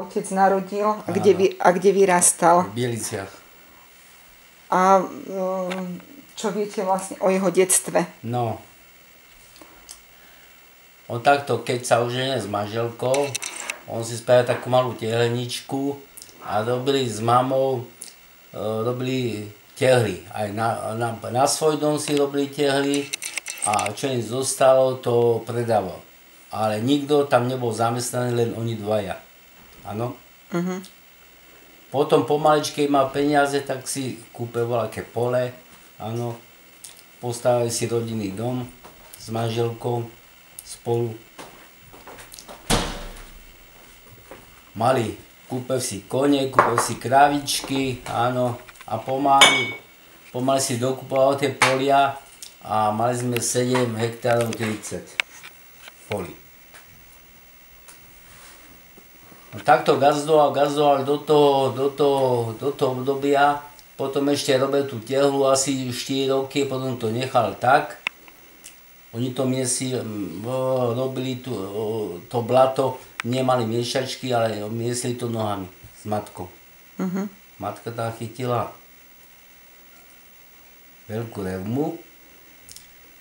otec narodil a Áno. kde vyrastal. V Bieliciach. A čo viete vlastne o jeho detstve? No. On takto, keď sa oženie s manželkou, on si spravil takú malú tehleničku a robili s mamou, robili tehly. Aj na svoj dom si robili tehly a čo im zostalo, to predával. Ale nikto tam nebol zamestnaný, len oni dvaja. Áno? Potom pomaličky, keď mal peniaze, tak si kúpil voľaké pole, áno. Postavili si rodinný dom s manželkou spolu. Kúpil si kone, kúpil si kravičky, áno. A pomaly si dokupoval tie polia a mali sme 7 hektárov 30 polí. No, takto gazdoval do toho obdobia, potom ešte robil tú tehlu asi 4 roky, potom to nechal tak. Oni to robili to blato, nemali miešačky, ale miesli to nohami s matkou. Matka tá chytila veľkú revmu,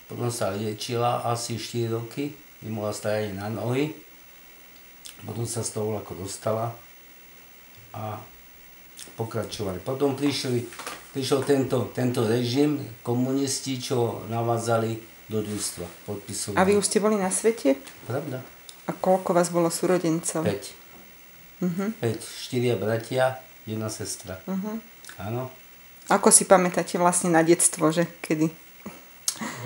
potom sa liečila asi 4 roky, nemohla stajať na nohy. Potom sa z toho ako dostala a pokračovali. Potom prišiel tento režim, komunisti, čo navádzali do družstva, podpisovali. A vy už ste boli na svete? Pravda. A koľko vás bolo súrodencov? 5. 4 bratia, 1 sestra. Áno. Ako si pamätáte vlastne na detstvo, že kedy?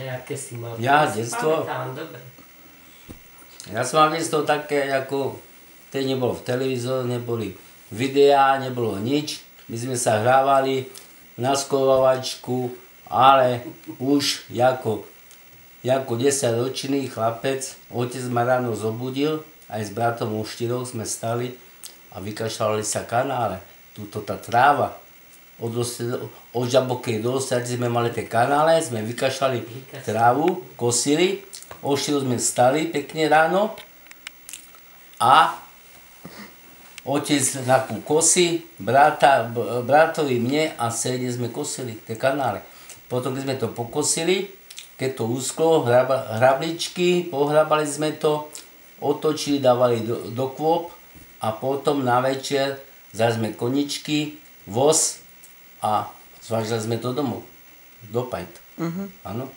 Nejaké si mal. Ja detstvo? Pamätám, dobre. Ja som mal detstvo také, ako teď nebolo v televízore, neboli videá, nebolo nič. My sme sa hrávali na skovávačku, ale už ako 10-ročný chlapec, otec ma ráno zobudil, aj s bratom o 4 sme stali a vykašľali sa kanále. Tuto tá tráva, od Žabokej do Ostrady sme mali tie kanále, sme vykašľali trávu, kosili, o 4 sme stali pekne ráno a otec na kosy, bratovi mne a celý sme kosili tie kanále. Potom, keď sme to pokosili, keď to usklo, hrabličky, pohrabali sme to, otočili, dávali do kôp a potom na večer zali sme koničky, voz a zvážili sme to domov, do pajt. Áno.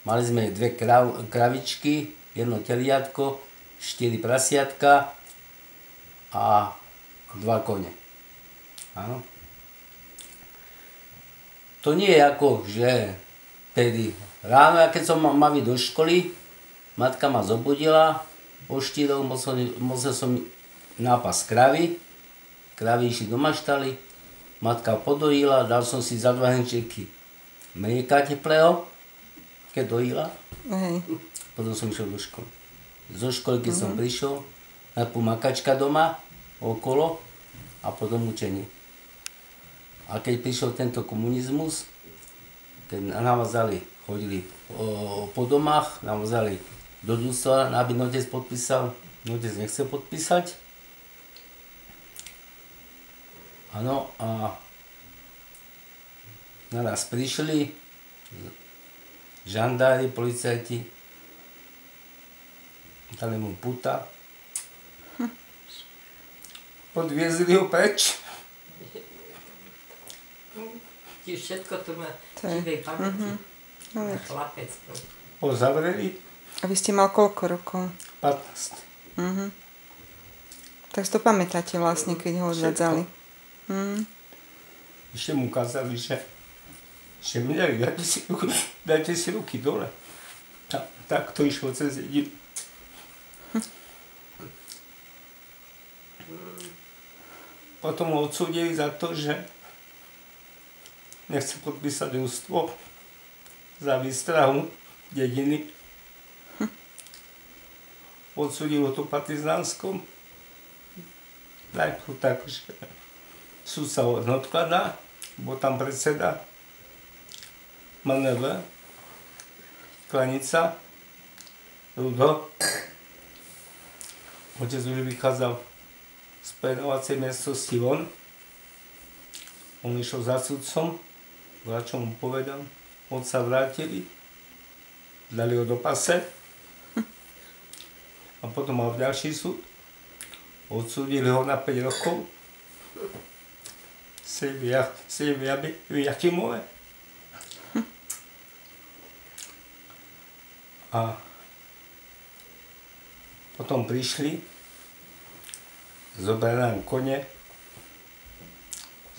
Mali sme 2 kravičky, 1 teliatko, 4 prasiatka a 2 kone. Áno. To nie je ako, že tedy ráno, keď som mal ísť do školy, matka ma zobudila, o 4 musel som nápasť kravy išli do maštaly, matka podojila, dal som si za 2 hrnčeky mlieka teplého, keď dojila. Potom som išiel do školy. Zo školy, keď som prišiel, najprv makačka doma, okolo a potom učenie. A keď prišiel tento komunizmus, keď navázali, chodili po domách, navázali do družstva, aby otec podpísal, otec nechcel podpísať. Áno, a naraz prišli žandári, policajti, dali mu puta, podviezli ho preč. Ti všetko to má živej pamäti. Chlapec. Ho zavreli. A vy ste mal koľko rokov? 15. Tak si to pamätáte vlastne, keď ho odvádzali. Ešte mu kázali, že mňa, dajte si ruky dole. Tak to išlo cez dedinu. Potom ho odsúdili za to, že nechce podpísať ústvo za výstrahu dediny. Odsúdil ho to Partizánskom. Najprv tak, že súd sa odkladá, bol tam predseda MNV, Klanica, Rudo. Otec už vychádzal z predávacej miestnosti von. On išiel za sudcom, čo mu povedal, on sa vrátili, dali ho do pase a potom mal ďalší súd. Odsúdili ho na 5 rokov. Sedí v Jakimove. A potom prišli, zobrali nám kone,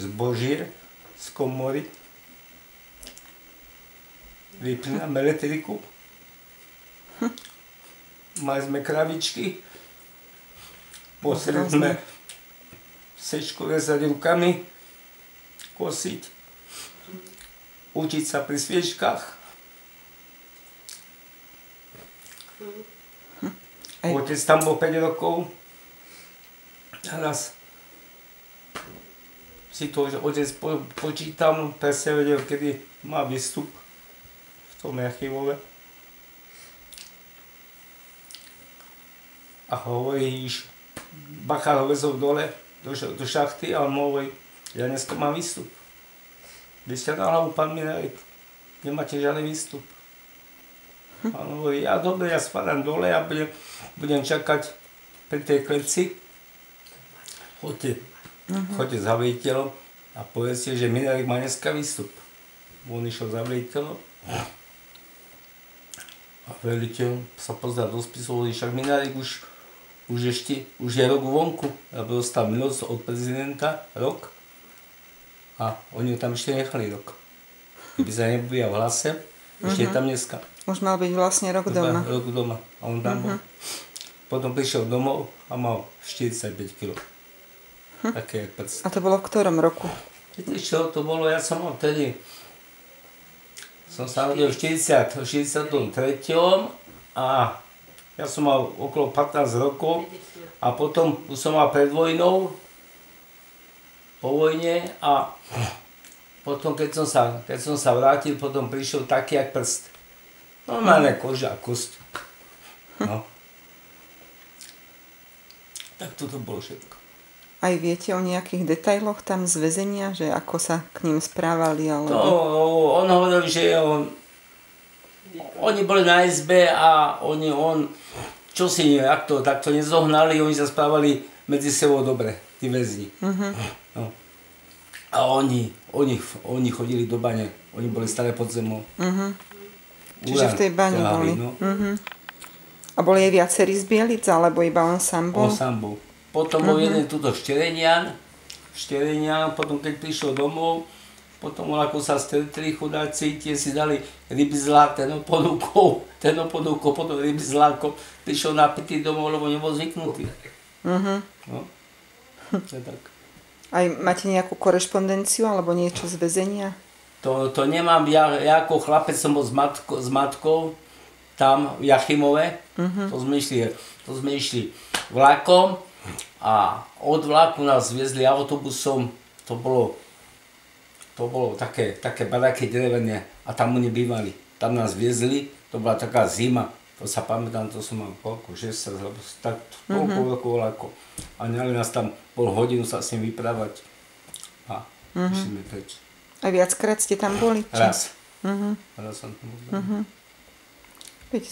zbožír z komory, vypli nám elektriku, mali sme kravičky, museli sme sečku rezať rukami, kosiť, učiť sa pri sviečkách. Otec tam bol 5 rokov a raz si to otec počítal, presne vedel, kedy má výstup v tom Jakimove. A hovorí, Bachar ho vezol dole do šachty a on hovorí, ja dneska mám výstup. Vy ste na hlavu, pán Minárik, nemáte žiadny výstup. A on hovorí, ja dobre, ja spadám dole a budem čakať pri tej kleci. Choďte za veliteľom a povedzte, že Minárik má dneska výstup. On išiel za veliteľom a veliteľ sa pozrel do spisu, hovorí, však Minárik už je rok vonku, aby dostal milosť od prezidenta, rok. A oni ho tam ešte nechali rok. Keby sa nebudil v hlase, ešte je tam dneska. Už mal byť vlastne rok doma. Rok doma. A on tam bol. Potom prišiel domov a mal 45 kg. Také jak prst. A to bolo v ktorom roku? Viete čo to bolo? Ja som mal vtedy... Som sa narodil v 63. A ja som mal okolo 15 rokov. A potom som mal pred vojnou, po vojne a potom keď som sa vrátil, potom prišiel taký jak prst. Normálne koža a kosť. No. Tak toto bolo všetko. Aj viete o nejakých detailoch tam z väzenia, že ako sa k ním správali? Alebo... On hovoril, že oni boli na izbe a čo si takto nezohnali, oni sa správali medzi sebou dobre, tí väzni. No. A oni chodili do bane, oni boli stále pod zemou. Čiže v tej bani boli. No. A boli aj viacerí z Bielic, alebo iba on sám bol? On sám bol. Potom bol jeden tuto Šterenian, potom keď prišiel domov, potom ako sa stretli chudáci, tie si dali ryby zlá, ten ho ponúkol, potom ryby zláko, prišiel napitý domov, lebo nebol zvyknutý. No, to je tak. Aj máte nejakú korešpondenciu, alebo niečo z väzenia? To nemám, ja ako chlapec som bol s matkou tam v Jachimove, to sme išli vlakom a od vlaku nás viezli autobusom, to bolo také baraky drevené a tam oni bývali. Tam nás viezli, to bola taká zima, to sa pamätám, to som mal koľko, 16, alebo tak toľko rokov vlakom. A nehali nás tam pol hodinu sa s ním vyprávať a išli sme preč. A viackrát ste tam boli? Raz. Raz som tam bol. Veď